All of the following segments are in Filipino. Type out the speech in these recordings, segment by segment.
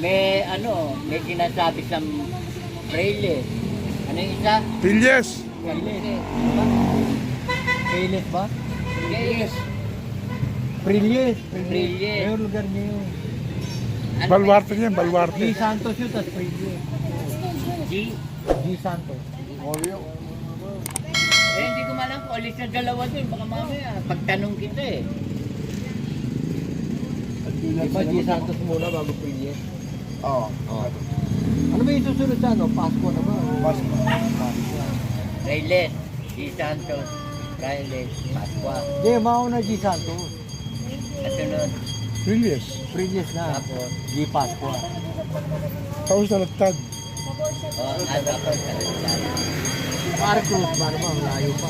May ano, may sinasabi sa Braille. Ano yung isa? Pilyes. Pilis ba? Yes. Prilyes. Prilyes. Yung lugar niya yun. Ano Baluarte ba niya, yung- baluarte. G. Santos yun, tas Prilyes. G? G. Santos. Eh, hindi ko malam kung alis na dalawa dun. Baka mamaya, pagtanong kita eh. Di ba G. Santos muna bago Prilyes? Oo. Ano ba yung susunod sa ano? Pasko na ba? Pasko. Rayles, G. Santos, Rayles, Pasqua. Hindi, mauna G. Santos. Kasunod, Pilyes. Prilyes na. tapos, G. Pasko. Tapos nalagtad. ano ko, Arcos ba naman? Layo pa.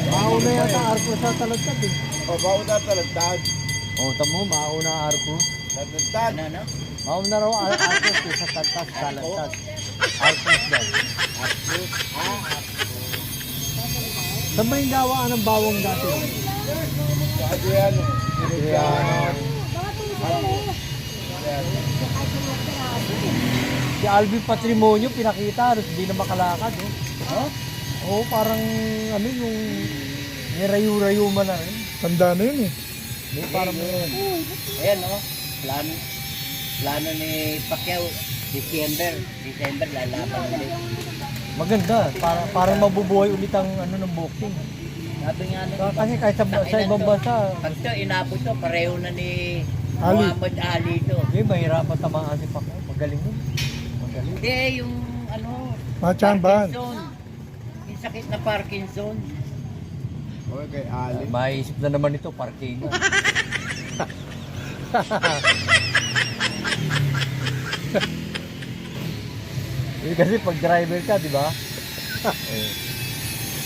Mauna yata Arcos sa Talagtad eh. O, bago na talagtad. O, tamo, mauna Arcos. Talagtad. ano, no? Mauna raw Arcos eh, sa Talagtad. Talagtad. Arcos daw. Arcos, Saan ba yung gawaan ng bawang dati? Adriano. Si Alvin Patrimonio pinakita, halos hindi na makalakad. Oh. Oh? Oo, parang ano yung nirayu-rayuma na rin. Tanda na yun eh. May parang Ayan, oh. Plano ni Pacquiao, December, lalaban ulit. maganda, parang mabubuhay ulit ang ano ng boxing. Sabi nga nung Kasi kahit sa ibang bansa, pag ito, inabot to, pareho na ni Ali. Muhammad Ali to. mahirapan tamaan si Pacquiao. Magaling yun. Magaling. Hindi, yung ano, Machamban. Parkinson. Yung sakit na Parkinson. O, kay Ali. Maisip na naman ito, parking. Kasi pag driver ka, di ba?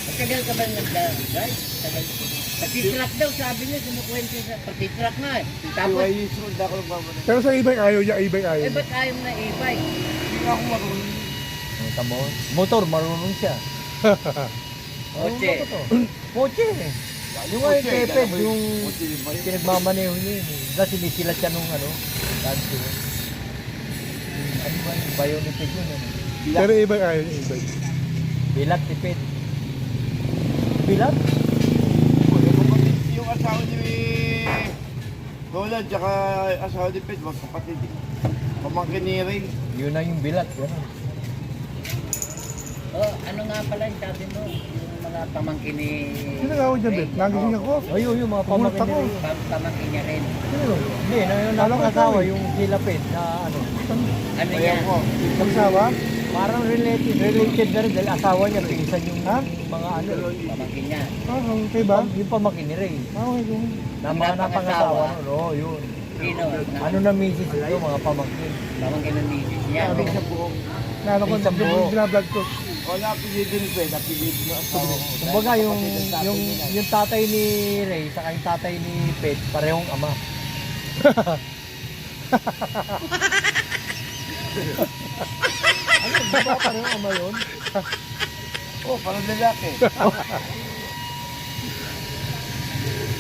Matagal ka ba nag-drive? Tagal. Pati-truck daw, sabi niya, kumukwento sa pati-truck nga eh. Tapos, BYU sold ako ng babalik. Pero sa e-bike ayaw niya, e-bike ayaw eh niya. ba't ayaw na e-bike? Hindi ako marunong. Tamo, motor, marunong siya. Kotse. Kotse. Yung ay keped, yung Kotse, di ba yun? pinagmamaneho niya yun. Dahil sinisilat siya nung ano, dance yun. Ano ba yung bionic yun? Ano? Pero e-bike ayaw niya, e-bike. Bilat, tipid. Bilat? Yung asawa ni Roland, tsaka asawa ni Ped, magkapatid eh. Pamangkin ni Ray. Yun na yung bilat. Ganun. Oh, ano nga pala yung sabi mo? Yung mga pamangkin ni... Sino nga ako dyan, Bet? Nagising ako. Ayun, yung mga Pumunta pamangkin ko. nila. Pamangkin niya rin. Sino? Hindi, yung Alam ko asawa, ito eh. yung silapid na ano. Ano niya? Ayan ko. Magsawa? Parang related na rin dahil asawa niya, pinsan yung Ha? mga ano. Pamangkin niya. Ah, okay ba? Yung pamangkin ni Ray. Ah, okay ba? Na mga napangasawa. Napangasawa. Oo, yun. Sino? Ano na misis ito, mga pamangkin. Pamangkin ng misis niya. Sabi sa buong. Nalo ko, Isang buo. binablog ko. Wala apelido ni Ped, apelido na asawa. Kumbaga yung tatay ni Ray saka yung tatay ni Pet parehong ama. Ano ba parehong ama yun? Oh, parang lalaki.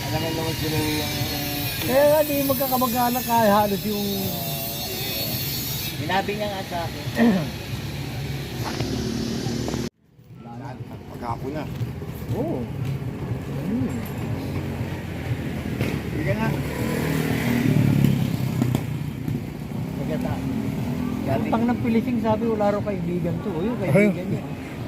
Alam mo naman sila yung... Kaya nga di magkakamag-anak kaya halos yung Sinabi niya nga sa akin. Lahat, pagkapo na. oo. Hindi ka na. Maganda. Sabi, Utang ng pilising sabi wala raw kaibigan to. O yung kaibigan niya.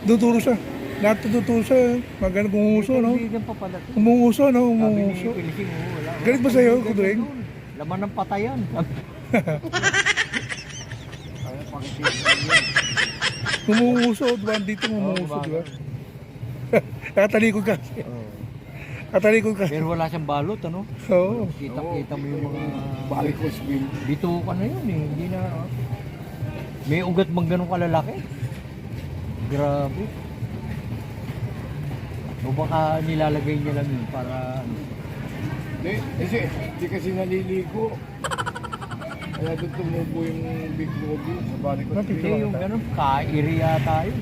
Tuturo siya. Lahat tuturo siya. Magano kumuso, no? Kaibigan pa pala to. Umuuso, no? Sabi ni Umuuso. pilising wala. Galit ba sa'yo, Kudring? Laman ng patayan. Ano, pang-isip yun. Umuuso, diba? Dito umuuso, diba? Nakatalikod ka. Nakatalikod ka. Pero wala siyang balot, ano? Oo. Kita-kita mo yung mga... Varicose vein. Dito ka na yun eh. Hindi na... May ugat bang ganun kalalaki? Grabe. O baka nilalagay niya lang yun para... ano. Hindi kasi naliligo. Kaya doon tumubo yung big lobby sa varicose Napito. vein. Hindi yung ganun, kairi yata yun.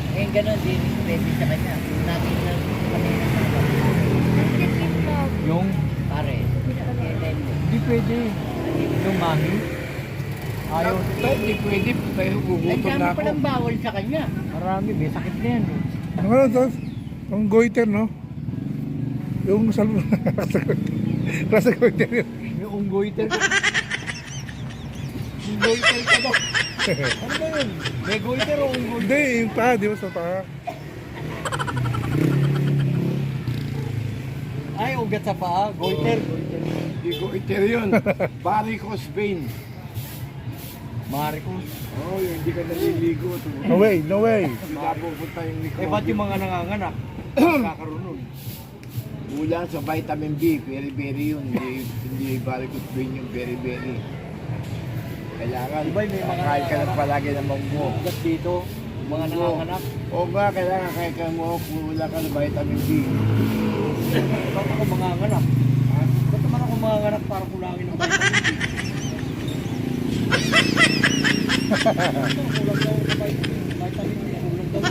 ngayon gano'n, di rin pwede sa kanya. Nakita kanina sa Yung... pare. Kailan mo? Hindi pwede. Yung mami. Ayaw. Tayo, hindi pwede. Tayo Ay, gugutom na dami ako. palang bawal sa kanya. Marami, may sakit na yan. Eh. Ang ano to? Ang goiter, no? Yung salmo. Rasa goiter yun. Yung unggoiter ka. Unggoiter ka ba? Ano ba yun? May goiter o unggoiter? Hindi, yung paa, di ba sa paa? Ay, ugat sa paa. Goiter. Hindi ko iter yun. Varicose vein. Maricos. Oo, yung hindi ka naliligo. No way, no way. Makapupunta yung Eh, ba't yung mga nanganganak? Kakaroon nun. Kulang sa vitamin B, very yun. Hindi varicose vein yung very. Kailangan, Diba may mga kakain ka lang palagi ng manggo. Ugat dito. Yung mga nanganganak. Oo nga, kailangan kain ka mo, kulang ka ng vitamin B. Ba't ako manganganak? Ba't naman ako manganganak para kulangin ng vitamin D? Kulang daw sa vitamin D. Kulang daw.